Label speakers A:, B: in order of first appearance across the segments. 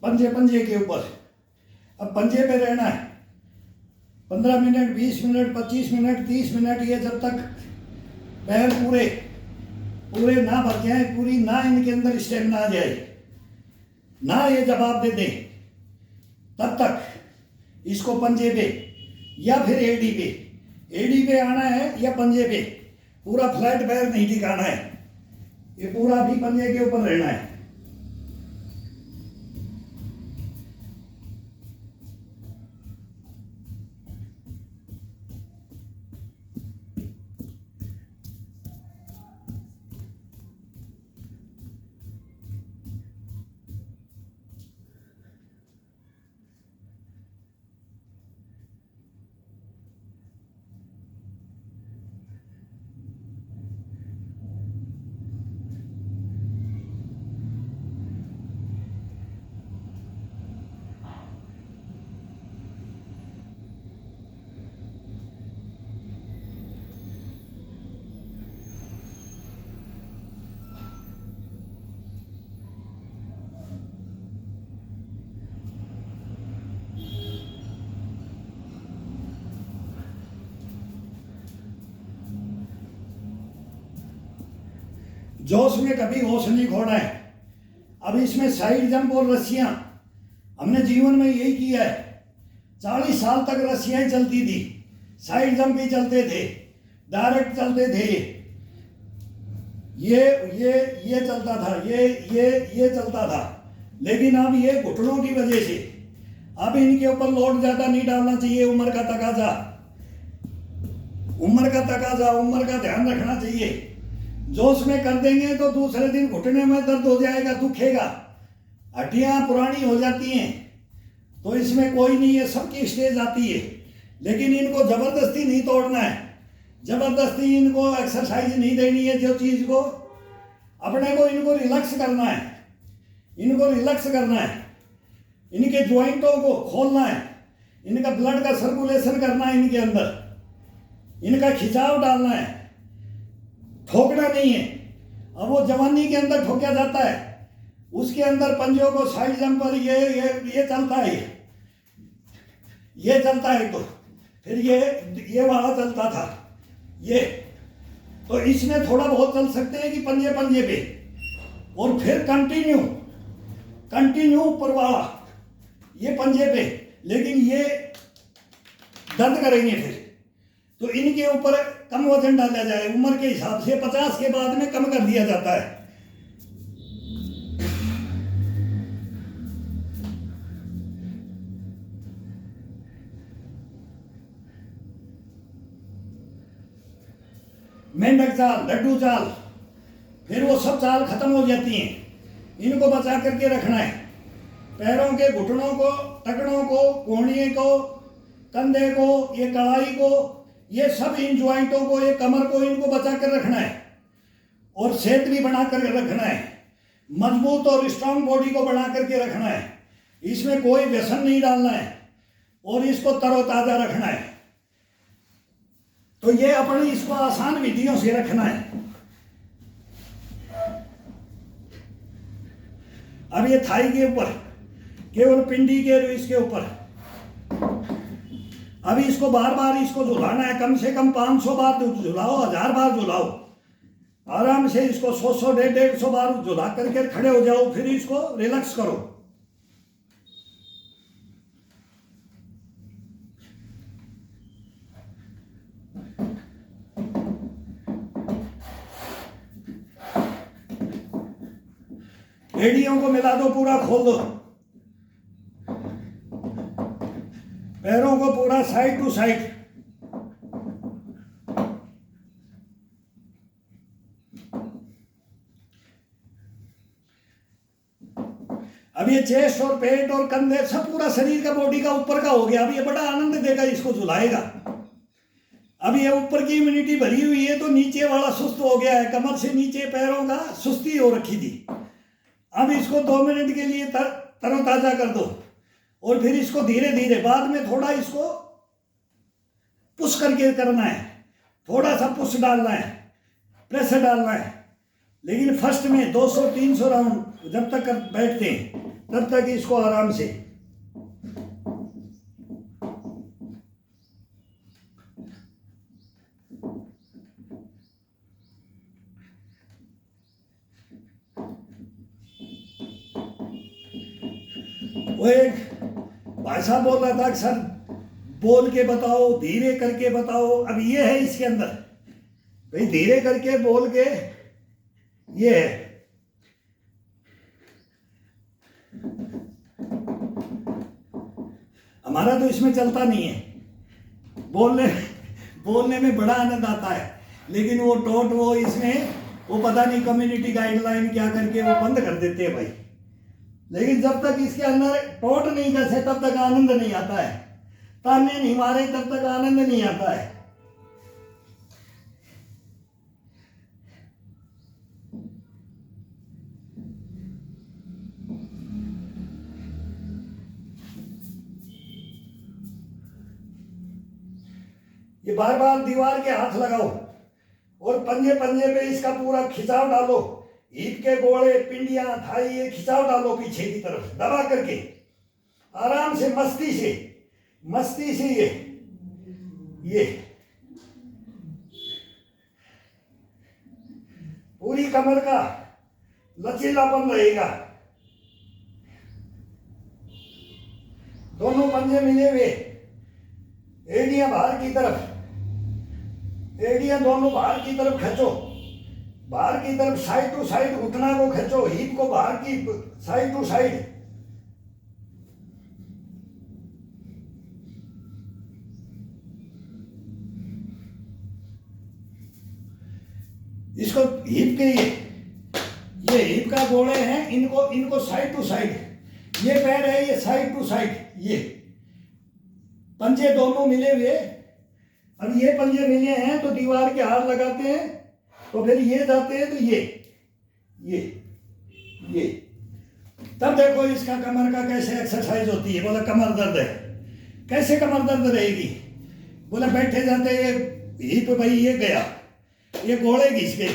A: पंजे पंजे के ऊपर। अब पंजे पे रहना है 15 मिनट, 20 मिनट, 25 मिनट, 30 मिनट, ये जब तक पैर पूरे पूरे ना भर जाए, पूरी ना इनके अंदर स्टेमिना आ जाए, ना ये जवाब दे दे, तब तक इसको पंजे पे या फिर एडी पे आना है या पंजे पे। पूरा फ्लैट पैर नहीं टिकाना है, ये पूरा भी पंजे के ऊपर रहना है। जोश में कभी होश नहीं खोना है। अब इसमें साइड जंप और रस्सियां, हमने जीवन में यही किया है। 40 साल तक रस्सियां चलती थी, साइड जंप भी चलते थे, डायरेक्ट चलते थे, ये चलता था, ये चलता था। लेकिन अब ये घुटनों की वजह से अब इनके ऊपर लोड ज्यादा नहीं डालना चाहिए। उम्र का तकाजा, उम्र का ध्यान रखना चाहिए। जोश में कर देंगे तो दूसरे दिन घुटने में दर्द हो जाएगा, दुखेगा, हड्डियां पुरानी हो जाती हैं। तो इसमें कोई नहीं है, सबकी स्टेज आती है। लेकिन इनको जबरदस्ती नहीं तोड़ना है, जबरदस्ती इनको एक्सरसाइज नहीं देनी है। जो चीज को अपने को इनको रिलैक्स करना है, इनको रिलैक्स करना है, इनके ज्वाइंटों को खोलना है, इनका ब्लड का सर्कुलेशन करना है, इनके अंदर इनका खिंचाव डालना है, ठोकना नहीं है। अब वो जवानी के अंदर ठोका जाता है, उसके अंदर पंजों को साइड जंप पर ये चलता है, ये चलता है, तो फिर ये वाला चलता था ये। तो इसमें थोड़ा बहुत चल सकते हैं कि पंजे पंजे पे, और फिर कंटिन्यू ऊपर वाला ये पंजे पे। लेकिन ये दर्द करेंगे फिर, तो इनके ऊपर कम वजन डाला जाए। उम्र के हिसाब से 50 के बाद में कम कर दिया जाता है। मेंढक चाल, लड्डू चाल, फिर वो सब चाल खत्म हो जाती हैं। इनको बचा करके रखना है। पैरों के घुटनों को, टकनों को, कोहनिए को, कंधे को, ये कलाई को, ये सब इन ज्वाइंटों को, ये कमर को, इनको बचा कर रखना है। और सेहत भी बना कर रखना है, मजबूत और स्ट्रांग बॉडी को बना करके रखना है। इसमें कोई व्यसन नहीं डालना है और इसको तरोताजा रखना है। तो ये अपनी इसको आसान विधियों से रखना है। अब ये थाई के ऊपर, केवल पिंडी के इसके ऊपर, अभी इसको बार बार इसको झुलाना है। कम से कम 500 बार झुलाओ, 1000 बार झुलाओ। आराम से इसको 100 150 बार झुला करके खड़े हो जाओ, फिर इसको रिलैक्स करो। एड़ियों को मिला दो, पूरा खोल दो। पैरों को पूरा साइड टू साइड। अब ये चेस्ट और पेट और कंधे सब पूरा शरीर का, बॉडी का ऊपर का हो गया। अब ये बड़ा आनंद देगा, इसको झुलाएगा। अब ये ऊपर की इम्यूनिटी भरी हुई है, तो नीचे वाला सुस्त हो गया है। कमर से नीचे पैरों का सुस्ती हो रखी थी। अब इसको 2 मिनट के लिए तरोताजा कर दो, और फिर इसको धीरे धीरे, बाद में थोड़ा इसको पुश करके करना है, थोड़ा सा पुश डालना है, प्रेशर डालना है। लेकिन फर्स्ट में 200-300 राउंड जब तक बैठते हैं तब तक इसको आराम से वो एक भाई साहब बोल रहा था कि सर बोल के बताओ, धीरे करके बताओ। अब ये है इसके अंदर भाई, धीरे करके बोल के ये है। हमारा तो इसमें चलता नहीं है, बोलने में बड़ा आनंद आता है, लेकिन वो टोट वो इसमें वो पता नहीं कम्युनिटी गाइडलाइन क्या करके वो बंद कर देते हैं भाई। लेकिन जब तक इसके अंदर टोट नहीं जैसे तब तक आनंद नहीं आता है, ताने नहीं मारे तब तक आनंद नहीं आता है। ये बार बार दीवार के हाथ लगाओ और पंजे पंजे पे इसका पूरा खिंचाव डालो, ईद के गोले, पिंडियां, थाई, ये खिंचाव डालो पीछे की तरफ दबा करके, आराम से मस्ती से ये पूरी कमर का लचीलापन रहेगा। दोनों पंजे मिले हुए, एड़ियां बाहर की तरफ, एड़ियां दोनों बाहर की तरफ खींचो, बाहर की तरफ साइड टू साइड घुटना को खींचो, हिप को बाहर की साइड टू साइड। इसको हिप के ये हिप का गोले हैं, इनको साइड टू साइड, ये पैर है ये साइड टू साइड, ये पंजे दोनों मिले हुए। अब ये पंजे मिले हैं तो दीवार के हाथ लगाते हैं, तो फिर ये जाते हैं तो ये तब देखो इसका कमर का कैसे एक्सरसाइज होती है। बोला कमर दर्द है, कैसे कमर दर्द रहेगी? बोला बैठे जाते हिप भाई ये गया, ये गोले घिस गए,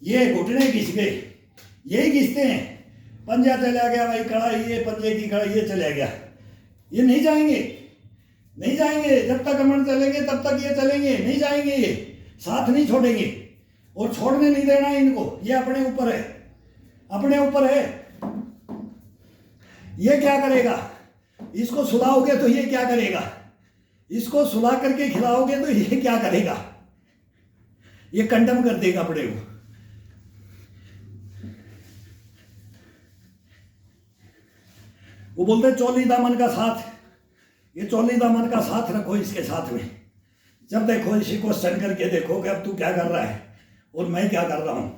A: ये घुटने घिस गए, यही घिसते हैं। पंजा चला गया भाई, कड़ाई ये पंजे की कड़ाई ये चला गया, ये नहीं जाएंगे जब तक कमर चलेंगे तब तक ये चलेंगे, नहीं जाएंगे, ये साथ नहीं छोड़ेंगे और छोड़ने नहीं देना इनको। ये अपने ऊपर है। ये क्या करेगा? इसको सुलाओगे तो ये क्या करेगा? इसको सुला करके खिलाओगे तो ये क्या करेगा? ये कंडम कर देगा अपने को। वो बोलते चोली दामन का साथ, ये चोली दामन का साथ रखो इसके साथ में। जब देखो इसी क्वेश्चन करके देखो कि अब तू क्या कर रहा है और मैं क्या कर रहा हूं,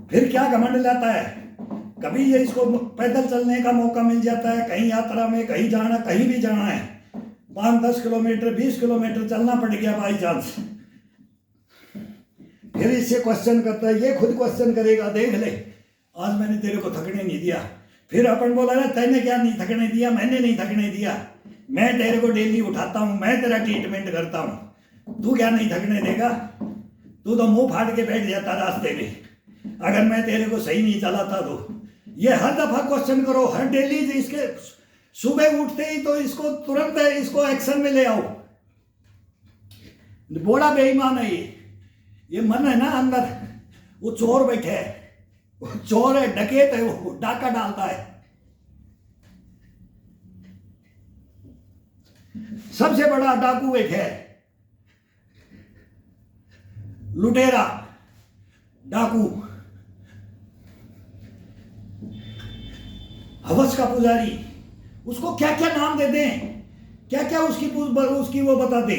A: फिर क्या घमंड लाता है। कभी ये इसको पैदल चलने का मौका मिल जाता है, कहीं यात्रा में कहीं भी जाना है, 5-10 किलोमीटर 20 किलोमीटर चलना पड़ गया बाई चांस, फिर इससे क्वेश्चन करता है, ये खुद क्वेश्चन करेगा, देख ले आज मैंने तेरे को थकने नहीं दिया। फिर अपन बोला ना तैने क्या नहीं थकने दिया? मैंने नहीं थकने दिया, मैं तेरे को डेली उठाता हूं, मैं तेरा ट्रीटमेंट करता हूं, तू क्या नहीं थकने देगा? तू तो मुंह फाड़ के बैठ जाता रास्ते में अगर मैं तेरे को सही नहीं चलाता तो। ये हर दफा क्वेश्चन करो, हर डेली इसके सुबह उठते ही तो इसको तुरंत इसको एक्शन में ले आओ। बड़ा बेईमान है ये मन है ना अंदर, वो चोर बैठे है, वो चोर है, डकैत है, वो डाका डालता है। सबसे बड़ा डाकू बैठे है, लुटेरा, डाकू, हवस का पुजारी। उसको क्या क्या नाम दे दें, क्या क्या उसकी वो बता दे,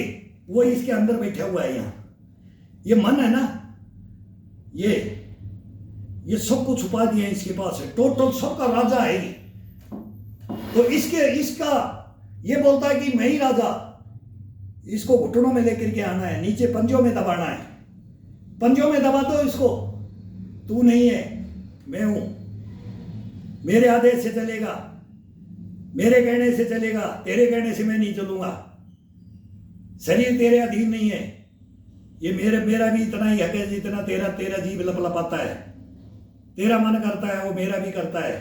A: वो इसके अंदर बैठा हुआ है। यहाँ ये मन है ना, ये सब कुछ छुपा दिया इसके पास है, टोटल सबका राजा है ये। तो इसका ये बोलता है कि मैं ही राजा, इसको घुटनों में लेकर के आना है, नीचे पंजों में दबाना है, पंजों में दबा दो इसको। तू नहीं है, मैं हूं, मेरे आदेश से चलेगा, मेरे कहने से चलेगा, तेरे कहने से मैं नहीं चलूंगा। शरीर तेरे अधीन नहीं है, ये मेरा भी इतना ही हक है जितना तेरा जीव लपलपाता है। तेरा मन करता है वो मेरा भी करता है,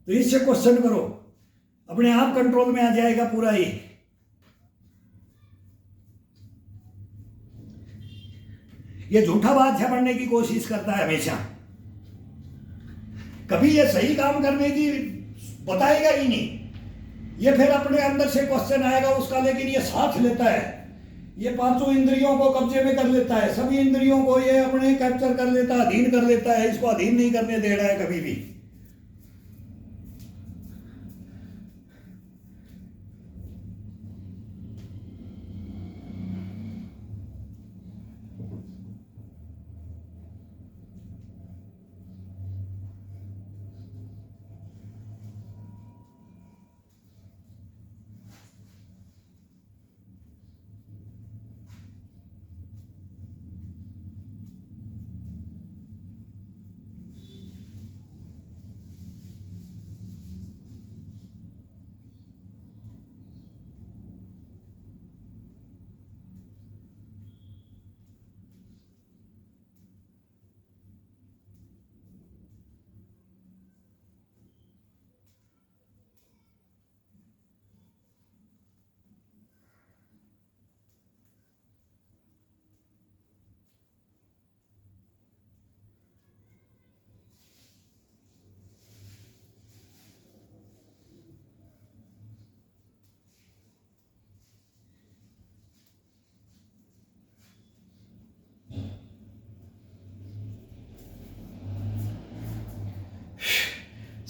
A: तो इससे क्वेश्चन करो, अपने आप कंट्रोल में आ जाएगा पूरा ही। ये झूठा बादशाह बनने की कोशिश करता है हमेशा, कभी ये सही काम करने की बताएगा ही नहीं। ये फिर अपने अंदर से क्वेश्चन आएगा उसका, लेकिन ये साथ लेता है, ये पांचों इंद्रियों को कब्जे में कर लेता है, सभी इंद्रियों को ये अपने कैप्चर कर लेता है, अधीन कर लेता है, इसको अधीन नहीं करने दे रहा है कभी भी।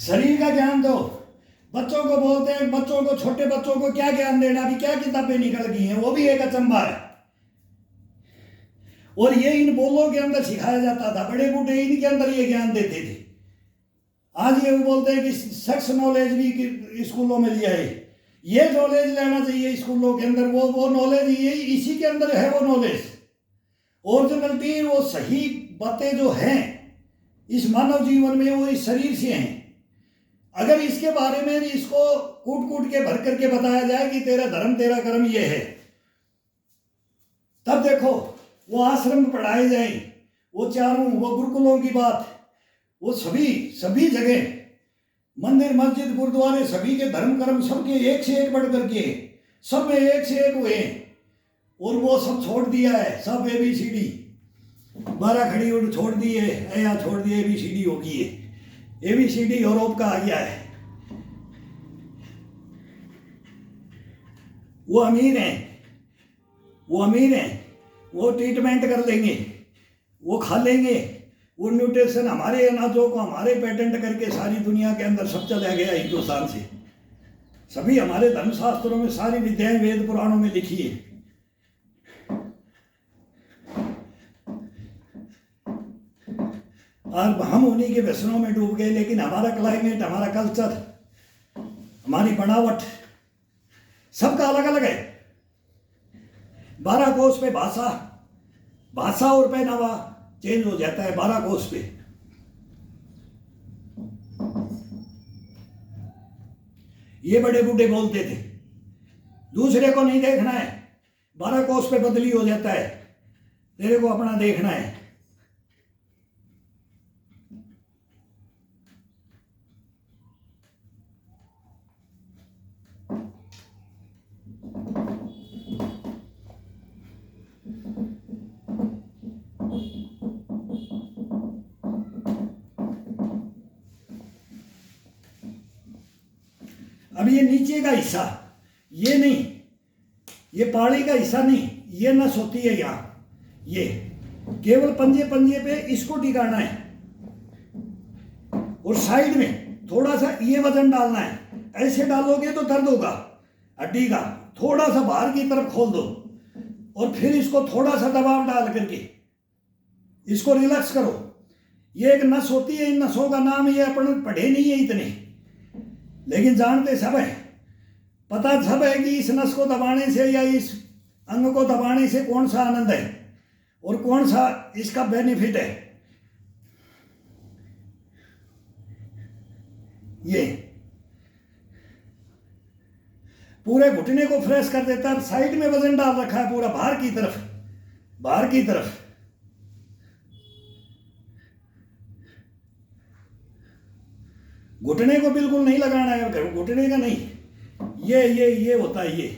A: शरीर का ज्ञान दो, बच्चों को बोलते हैं, बच्चों को, छोटे बच्चों को क्या ज्ञान देना, अभी क्या किताबें निकल गई हैं, वो भी एक अचंभा है। और ये इन बोलों के अंदर सिखाया जाता था, बड़े बूढ़े इनके अंदर ये ज्ञान देते थे। आज ये वो बोलते हैं कि सेक्स नॉलेज भी स्कूलों में लिया है, ये नॉलेज लेना चाहिए स्कूलों के अंदर, वो नॉलेज ये इसी के अंदर है, वो नॉलेज ओरिजिनलिटी, वो सही बातें जो हैं इस मानव जीवन में वो इस शरीर से हैं। अगर इसके बारे में इसको कूट कूट के भर करके बताया जाए कि तेरा धर्म तेरा कर्म ये है, तब देखो वो आश्रम पढ़ाए जाए, वो चारों, वो गुरुकुलों की बात, वो सभी जगह मंदिर मस्जिद गुरुद्वारे सभी के धर्म कर्म सबके एक से एक बढ़ करके सब में एक से एक हुए, और वो सब छोड़ दिया है, सब ABCD 12 खड़ी उड़ छोड़ दिए, या छोड़ दिए, ABCD हो गई है। ABCD यूरोप का आ गया है। वो अमीर हैं, वो ट्रीटमेंट कर लेंगे, वो खा लेंगे, वो न्यूट्रिशन हमारे अनाजों को हमारे पेटेंट करके सारी दुनिया के अंदर सब चला गया हिंदुस्तान से। सभी हमारे धर्मशास्त्रों में सारी विद्याएं वेद पुराणों में लिखी है। और हम उन्हीं के व्यसनों में डूब गए, लेकिन हमारा क्लाइमेट, हमारा कल्चर, हमारी बनावट सबका अलग अलग है। 12 कोस पे भाषा और पहनावा चेंज हो जाता है 12 कोस पे। ये बड़े बूढ़े बोलते थे दूसरे को नहीं देखना है, 12 कोस पे बदली हो जाता है, तेरे को अपना देखना है। अब ये नीचे का हिस्सा, ये नहीं, ये पाड़ी का हिस्सा नहीं, ये नस होती है यहाँ, ये केवल पंजे पे इसको टिकाना है, और साइड में थोड़ा सा ये वजन डालना है। ऐसे डालोगे तो दर्द होगा हड्डी का, थोड़ा सा बाहर की तरफ खोल दो, और फिर इसको थोड़ा सा दबाव डाल करके इसको रिलैक्स करो। ये एक नस होती है, इन नसों का नाम ये अपन पढ़े नहीं है इतने, लेकिन जानते सब है, पता सब है कि इस नस को दबाने से या इस अंग को दबाने से कौन सा आनंद है और कौन सा इसका बेनिफिट है। ये पूरे घुटने को फ्रेश कर देता है। साइड में वजन डाल रखा है पूरा बाहर की तरफ। घुटने को बिल्कुल नहीं लगाना है, घुटने का नहीं, ये होता है,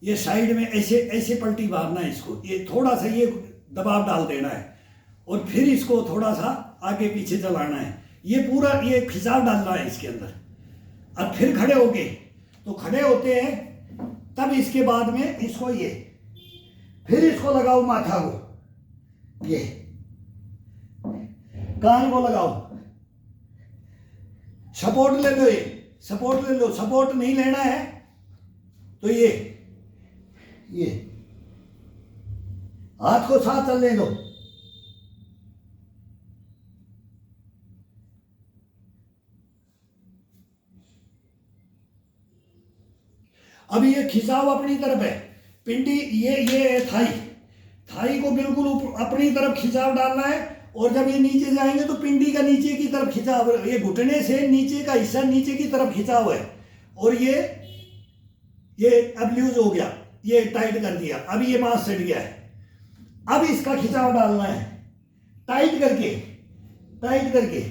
A: ये साइड में ऐसे ऐसे पलटी मारना है इसको, ये थोड़ा सा ये दबाव डाल देना है और फिर इसको थोड़ा सा आगे पीछे चलाना है, ये पूरा ये खिंचाव डालना है इसके अंदर। अब फिर खड़े होके, तो खड़े होते हैं तब इसके बाद में इसको ये फिर इसको लगाओ, माथा को, ये कान को लगाओ, सपोर्ट ले लो, ये सपोर्ट ले लो, सपोर्ट नहीं लेना है तो ये हाथ को साथ चलने दो। अब ये खिंचाव अपनी तरफ है, पिंडी ये थाई को बिल्कुल अपनी तरफ खिंचाव डालना है। और जब ये नीचे जाएंगे तो पिंडी का नीचे की तरफ खिंचाव, ये घुटने से नीचे का हिस्सा नीचे की तरफ खिंचाव है। और ये अब लूज हो गया, ये टाइट कर दिया, अब ये मांस सट गया है। अब इसका खिंचाव डालना है टाइट करके, टाइट करके।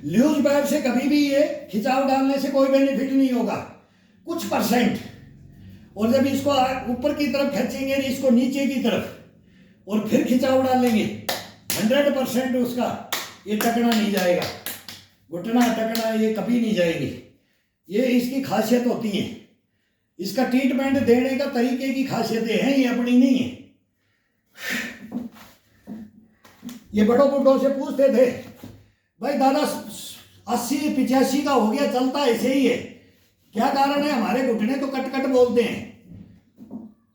A: लूज बैग से कभी भी ये खिंचाव डालने से कोई बेनिफिट नहीं होगा, कुछ परसेंट। और जब इसको ऊपर की तरफ खींचेंगे, इसको नीचे की तरफ, और फिर खिंचाव डालेंगे, 100% उसका ये टकना नहीं जाएगा, घुटना टकना ये कभी नहीं जाएगी। ये इसकी खासियत होती है, इसका ट्रीटमेंट देने का तरीके की खासियतें हैं, ये अपनी नहीं है। ये बड़ों बुढ़ों से पूछते थे, भाई दादा 80-85 का हो गया, चलता ऐसे ही है, क्या कारण है? हमारे घुटने तो कट कट बोलते हैं।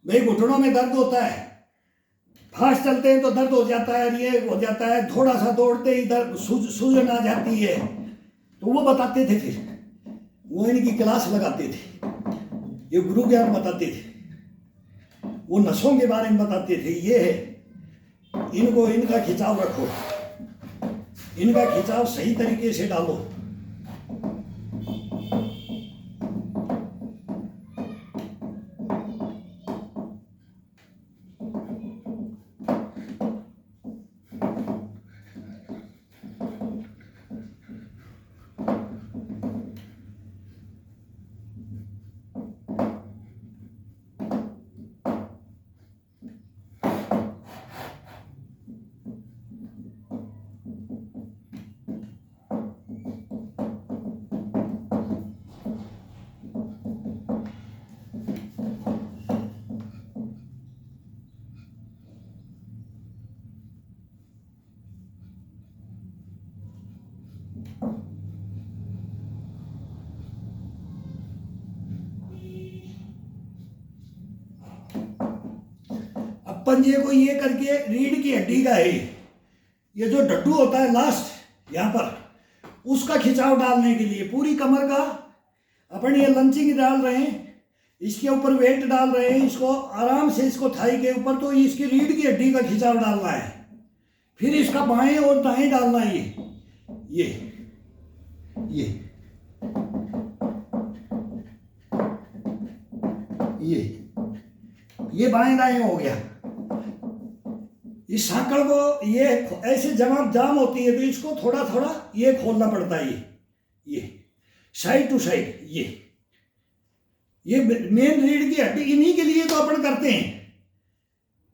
A: भाई घुटनों में दर्द होता है, फास्ट चलते हैं तो दर्द हो जाता है, ये हो जाता है, थोड़ा सा दौड़ते ही दर्द सूजन आ जाती है। तो वो बताते थे, फिर वो इनकी क्लास लगाते थे, ये गुरु ज्ञान बताते थे, वो नसों के बारे में बताते थे। ये है, इनको इनका खिंचाव रखो, इनका खिंचाव सही तरीके से डालो। पंजे को ये करके रीढ़ की हड्डी का है, ये जो डड्डू होता है लास्ट यहाँ पर, उसका खिंचाव डालने के लिए पूरी कमर का अपन ये लंचिंग डाल रहे हैं, इसके ऊपर वेट डाल रहे हैं, इसको आराम से इसको थाई के ऊपर, तो इसकी रीढ़ की हड्डी का खिंचाव डालना है। फिर इसका बाएं और दाएं डालना है, ये बाएं दाएं हो गया। इस सांकड़ को ये ऐसे जाम होती है, तो इसको थोड़ा थोड़ा ये खोलना पड़ता है, ये साइड टू साइड, ये मेन रीढ़ की हड्डी, इन्हीं के लिए तो अपन करते हैं,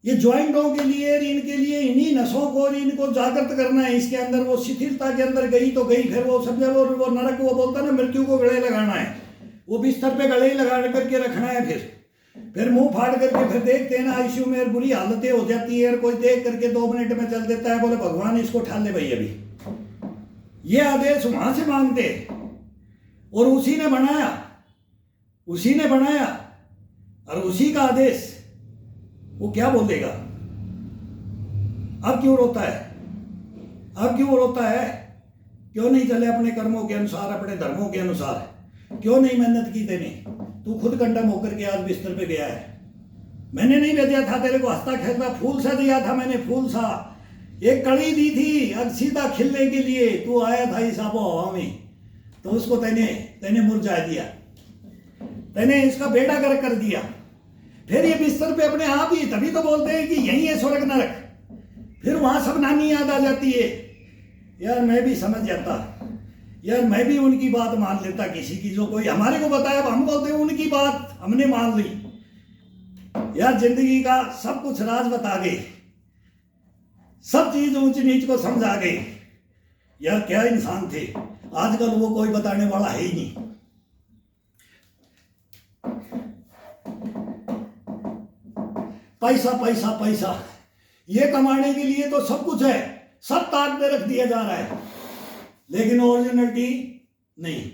A: ये ज्वाइंटों के लिए, इनके लिए, इन्हीं नसों को इनको जागृत करना है। इसके अंदर वो शिथिलता के अंदर गई तो गई, फिर वो समझे वो नरक, वो बोलता ना मृत्यु को गले लगाना है, वो बिस्तर पे गले ही लगा करके रखना है। फिर मुंह फाड़ करके फिर देखते हैं ना, आईसीयू में बुरी हालतें हो जाती है, और कोई देख करके 2 मिनट में चल देता है, बोले भगवान इसको उठा ले भाई अभी। ये आदेश वहां से मांगते, और उसी ने बनाया, और उसी का आदेश, वो क्या बोलेगा? अब क्यों रोता है? क्यों नहीं चले अपने कर्मों के अनुसार, अपने धर्मों के अनुसार? क्यों नहीं मेहनत की तेने? तू खुद कंडम होकर के आज बिस्तर पे गया है। मैंने नहीं भेजा था तेरे को हंसता खेलता, फूल सा दिया था मैंने, फूल सा एक कड़ी दी थी अब सीधा खिलने के लिए, तू आया था इस आबो हवा में, तो उसको तेने मुरझा दिया, तेने इसका बेड़ा गर्क कर दिया। फिर ये बिस्तर पे अपने आप ही, तभी तो बोलते हैं कि यही है स्वर्ग नरक, फिर वहां सब नानी याद आ जाती है। यार मैं भी समझ जाता, यार मैं भी उनकी बात मान लेता, किसी की जो कोई हमारे को बताया हम बोलते हैं उनकी बात हमने मान ली। यार जिंदगी का सब कुछ राज बता गए, सब चीज ऊंच नीच को समझा गए। यार क्या इंसान थे, आजकल वो कोई बताने वाला है ही नहीं। पैसा पैसा पैसा, ये कमाने के लिए तो सब कुछ है, सब ताक पे रख दिया जा रहा है, लेकिन ओरिजिनलिटी नहीं।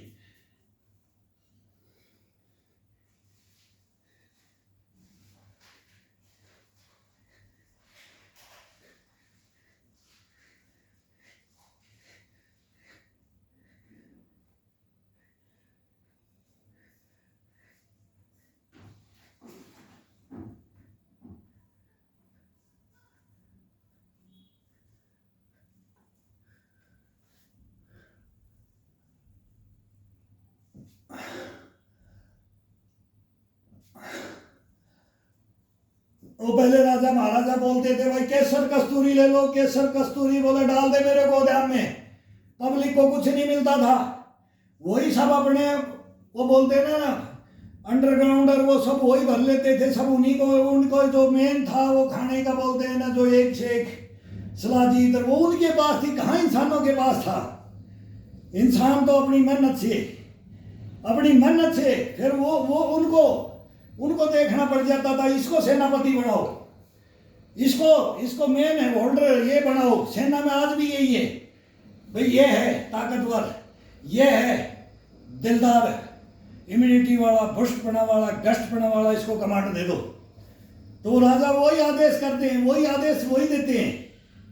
A: वो पहले राजा महाराजा बोलते थे भाई केसर कस्तूरी ले लो, केसर कस्तूरी बोले डाल दे मेरे गोदाम में, पब्लिक को कुछ नहीं मिलता था। वही सब अपने वो बोलते ना अंडरग्राउंडर, वो सब वही भर लेते थे, सब उन्हीं को, उनको जो मेन था वो खाने का बोलते हैं ना, जो एक से एक सलाजी इधर वो उनके पास थी, कहाँ इंसानों के पास था। इंसान तो अपनी मेहनत से फिर वो उनको देखना पड़ जाता था, इसको सेनापति बनाओ, इसको मेन है होल्डर ये बनाओ। सेना में आज भी यही है भाई, ये है ताकतवर, ये है दिलदार, इम्यूनिटी वाला, बुष्टपना वाला, गश्तपना वाला, इसको कमांड दे दो। तो वो राजा वही आदेश करते हैं, वही आदेश वही देते हैं।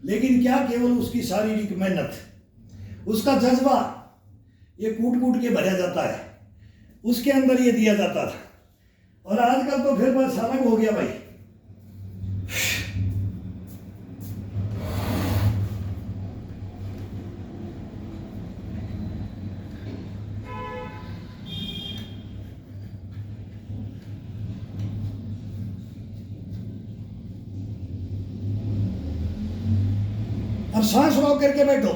A: लेकिन क्या केवल उसकी शारीरिक मेहनत, उसका जज्बा ये कूट कूट के भरा जाता है, उसके अंदर ये दिया जाता था। और आजकल तो फिर बस अलग हो गया भाई। अब सांस रोक करके बैठो,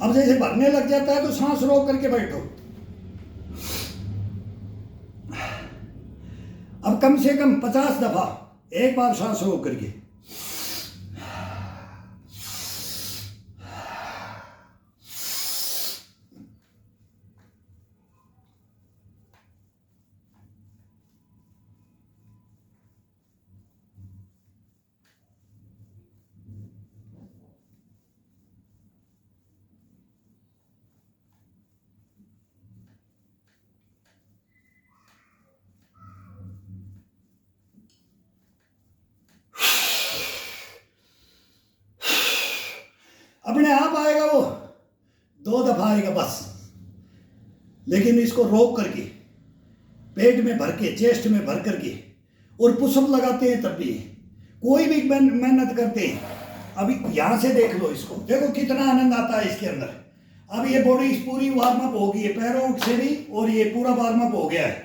A: अब जैसे भरने लग जाता है तो सांस रोक करके बैठो। अब कम से कम 50 दफा एक बार सांस रोक करके। अपने आप आएगा वो, 2 दफा आएगा बस। लेकिन इसको रोक करके, पेट में भर के, चेस्ट में भर करके, और पुशअप लगाते हैं तब भी, कोई भी मेहनत करते हैं। अभी यहां से देख लो इसको, देखो कितना आनंद आता है इसके अंदर। अब ये बॉडी पूरी वार्म अप हो गई है, पैरों से भी, और ये पूरा वार्म अप हो गया है।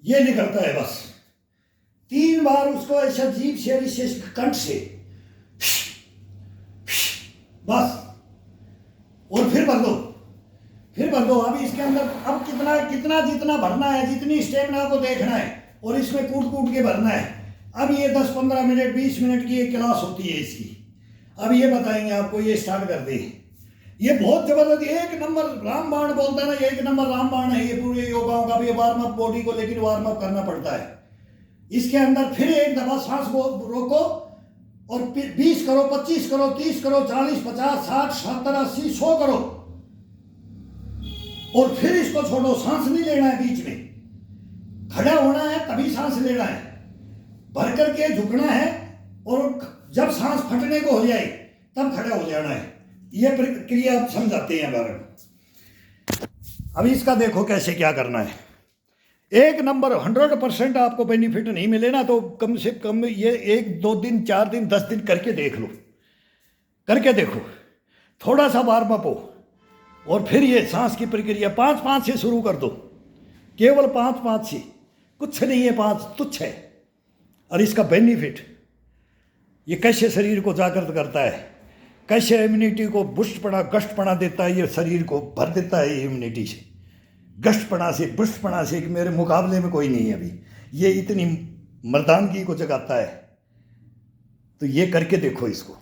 A: ये निकलता है बस 3 बार उसको ऐसा जीभ से कंठ से बस, और फिर भर दो। अभी इसके अंदर अब कितना जितना भरना है, जितनी स्टेमिना को देखना है, और इसमें कूट के भरना है। अब ये 10-15 मिनट 20 मिनट की एक क्लास होती है इसकी। अब ये बताएंगे आपको, ये स्टार्ट कर दे। ये बहुत जबरदस्त, 1 नंबर रामबाण बोलता है ना, 1 नंबर रामबाण है ये पूरे योगाओं का। भी वार्म अप बॉडी को, लेकिन वार्म अप करना पड़ता है। इसके अंदर फिर एक दफा सांस रोको, और 20 करो, 25 करो, 30 करो, 40, 50, 60, 70, 80, 100 करो, और फिर इसको छोड़ो। सांस नहीं लेना है बीच में, खड़ा होना है तभी सांस लेना है। भर करके झुकना है और जब सांस फटने को हो जाए तब खड़ा हो जाना है। ये प्रक्रिया आप समझाते हैं बारे में। अब इसका देखो कैसे क्या करना है। एक नंबर 100% आपको बेनिफिट नहीं मिले ना तो कम से कम ये 1 2 दिन 4 दिन 10 दिन करके देख लो, करके देखो, थोड़ा सा वार्म अप हो और फिर ये सांस की प्रक्रिया 5-5 से शुरू कर दो, केवल 5-5 से, कुछ नहीं है, 5 तुच्छ है। और इसका बेनिफिट ये कैसे शरीर को जागृत करता है, कैसे इम्यूनिटी को बुष्टपना गष्टपना देता है, ये शरीर को भर देता है ये इम्यूनिटी से, गष्टपना से बुष्टपना से कि मेरे मुकाबले में कोई नहीं है अभी, ये इतनी मर्दानगी को जगाता है। तो ये करके देखो इसको।